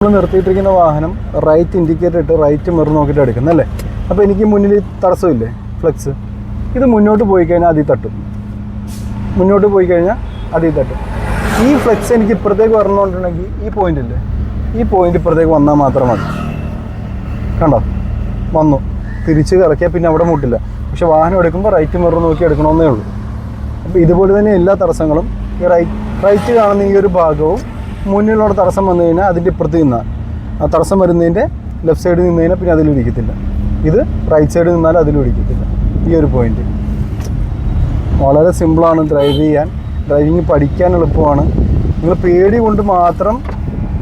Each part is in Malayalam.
നമ്മൾ നിർത്തിയിട്ടിരിക്കുന്ന വാഹനം റൈറ്റ് ഇൻഡിക്കേറ്റർ ഇട്ട് റൈറ്റ് മിറർ നോക്കിയിട്ട് എടുക്കുന്നത് അല്ലേ. അപ്പോൾ എനിക്ക് മുന്നിൽ തടസ്സമില്ലേ ഫ്ലെക്സ്, ഇത് മുന്നോട്ട് പോയി കഴിഞ്ഞാൽ അതിൽ തട്ടും, മുന്നോട്ട് പോയി കഴിഞ്ഞാൽ അതിൽ തട്ടും. ഈ ഫ്ലെക്സ് എനിക്ക് ഇപ്പുറത്തേക്ക് വരണമെന്നുണ്ടെങ്കിൽ ഈ പോയിൻ്റ് ഇല്ലേ, ഈ പോയിൻ്റ് ഇപ്പുറത്തേക്ക് വന്നാൽ മാത്രം മതി. കണ്ടോ, വന്നു, തിരിച്ച് കറക്കിയാൽ പിന്നെ അവിടെ മുട്ടില്ല. പക്ഷെ വാഹനം എടുക്കുമ്പോൾ റൈറ്റ് മിറർ നോക്കി എടുക്കണമെന്നേ ഉള്ളൂ. അപ്പോൾ ഇതുപോലെ തന്നെ എല്ലാ തടസ്സങ്ങളും ഈ റൈറ്റ് കാണുന്ന ഈ ഒരു ഭാഗവും മുന്നിലുള്ള തടസ്സം വന്നു കഴിഞ്ഞാൽ അതിൻ്റെ ഇപ്പുറത്ത് നിന്നാൽ ആ തടസ്സം വരുന്നതിൻ്റെ ലെഫ്റ്റ് സൈഡിൽ നിന്ന് കഴിഞ്ഞാൽ പിന്നെ അതിലും ഇരിക്കത്തില്ല. ഇത് റൈറ്റ് സൈഡിൽ നിന്നാലും അതിലും ഇരിക്കത്തില്ല. ഈ ഒരു പോയിൻ്റ് വളരെ സിമ്പിളാണ് ഡ്രൈവ് ചെയ്യാൻ, ഡ്രൈവിങ് പഠിക്കാൻ എളുപ്പമാണ്. നിങ്ങൾ പേടി കൊണ്ട് മാത്രം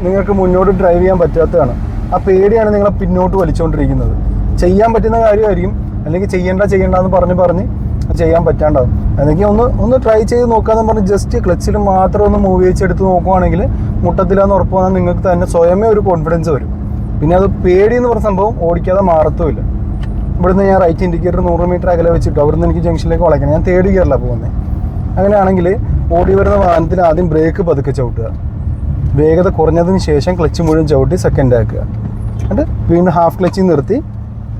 നിങ്ങൾക്ക് മുന്നോട്ട് ഡ്രൈവ് ചെയ്യാൻ പറ്റാത്തതാണ്. ആ പേടിയാണ് നിങ്ങളെ പിന്നോട്ട് വലിച്ചുകൊണ്ടിരിക്കുന്നത്. ചെയ്യാൻ പറ്റുന്ന കാര്യമായിരിക്കും, അല്ലെങ്കിൽ ചെയ്യണ്ടെന്ന് പറഞ്ഞ് ചെയ്യാൻ പറ്റാണ്ടാവും. അല്ലെങ്കിൽ ഒന്ന് ട്രൈ ചെയ്ത് നോക്കാമെന്ന് പറഞ്ഞ് ജസ്റ്റ് ക്ലച്ചിൽ മാത്രം ഒന്ന് മൂവ് വെച്ചെടുത്ത് നോക്കുവാണെങ്കിൽ മുട്ടത്തില്ലാന്ന് ഉറപ്പ് വന്നാൽ നിങ്ങൾക്ക് തന്നെ സ്വയമേ ഒരു കോൺഫിഡൻസ് വരും. പിന്നെ അത് പേടി എന്ന് പറഞ്ഞ സംഭവം ഓടിക്കാതെ മാറത്തുമില്ല. ഇവിടുന്ന് ഞാൻ റൈറ്റ് ഇൻഡിക്കേറ്റർ 100 മീറ്റർ അകലെ വെച്ചിട്ട് അവിടുന്ന് എനിക്ക് ജംഗ്ഷനിലേക്ക് വളയ്ക്കണം. ഞാൻ തേർഡ് ഗിയറിലാണ് പോകുന്നത്. അങ്ങനെയാണെങ്കിൽ ഓടി വരുന്ന വാഹനത്തിന് ആദ്യം ബ്രേക്ക് പതുക്കെ ചവിട്ടുക, വേഗത കുറഞ്ഞതിന് ശേഷം ക്ലച്ച് മുഴുവൻ ചവിട്ടി സെക്കൻഡ് ആക്കുക, എന്നിട്ട് വീണ്ടും ഹാഫ് ക്ലച്ചിൽ നിർത്തി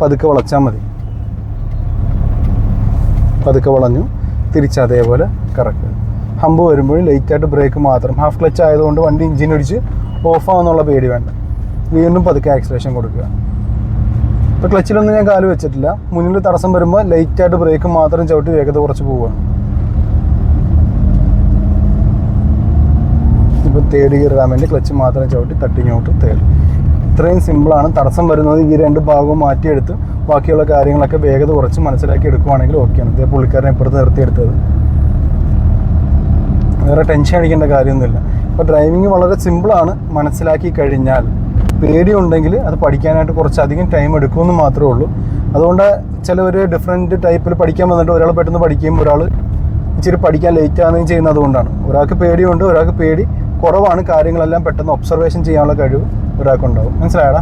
പതുക്കെ വളച്ചാൽ മതി. പതുക്കെ വളഞ്ഞു തിരിച്ച് അതേപോലെ കറക്കുക. ഹമ്പ് വരുമ്പോഴും ലൈറ്റായിട്ട് ബ്രേക്ക് മാത്രം. ഹാഫ് ക്ലച്ച് ആയതുകൊണ്ട് വണ്ടി എഞ്ചിൻ അടിച്ച് ഓഫാവുന്നുള്ള പേടി വേണ്ട. വീണ്ടും പതുക്കെ ആക്സിലേഷൻ കൊടുക്കുക. ഇപ്പോൾ ക്ലച്ചിലൊന്നും ഞാൻ കാല് വെച്ചിട്ടില്ല. മുന്നിൽ തടസ്സം വരുമ്പോൾ ലൈറ്റായിട്ട് ബ്രേക്ക് മാത്രം ചവിട്ടി വേഗത കുറച്ച് പോവുകയാണ്. ഇപ്പോൾ തേർഡ് ഗിയർ ഇടാൻ വേണ്ടി ക്ലച്ച് മാത്രം ചവിട്ടി തട്ടിങ്ങോട്ട് തേർഡ്. ഇത്രയും സിമ്പിളാണ്. തടസ്സം വരുന്നത് ഈ രണ്ട് ഭാഗവും മാറ്റിയെടുത്ത് ബാക്കിയുള്ള കാര്യങ്ങളൊക്കെ വേഗത കുറച്ച് മനസ്സിലാക്കി എടുക്കുവാണെങ്കിൽ ഓക്കെയാണ്. ഇതേ പുള്ളിക്കാരനെ ഇപ്പുറത്ത് നിർത്തിയെടുത്തത്. വേറെ ടെൻഷൻ അടിക്കേണ്ട കാര്യമൊന്നുമില്ല. ഇപ്പോൾ ഡ്രൈവിങ് വളരെ സിമ്പിളാണ് മനസ്സിലാക്കി കഴിഞ്ഞാൽ. പേടിയുണ്ടെങ്കിൽ അത് പഠിക്കാനായിട്ട് കുറച്ചധികം ടൈം എടുക്കുമെന്ന് മാത്രമേ ഉള്ളൂ. അതുകൊണ്ട് ചിലവർ ഡിഫറെൻറ്റ് ടൈപ്പിൽ പഠിക്കാൻ വന്നിട്ട് ഒരാൾ പെട്ടെന്ന് പഠിക്കുകയും ഒരാൾ ഇച്ചിരി പഠിക്കാൻ ലേറ്റ് ആവുകയും ചെയ്യുന്നത് അതുകൊണ്ടാണ്. ഒരാൾക്ക് പേടിയുണ്ട്, ഒരാൾക്ക് പേടി കുറവാണ്. കാര്യങ്ങളെല്ലാം പെട്ടെന്ന് ഒബ്സർവേഷൻ ചെയ്യാനുള്ള കഴിവ് ഒരാൾക്കുണ്ടാവും. മനസ്സിലായടാ?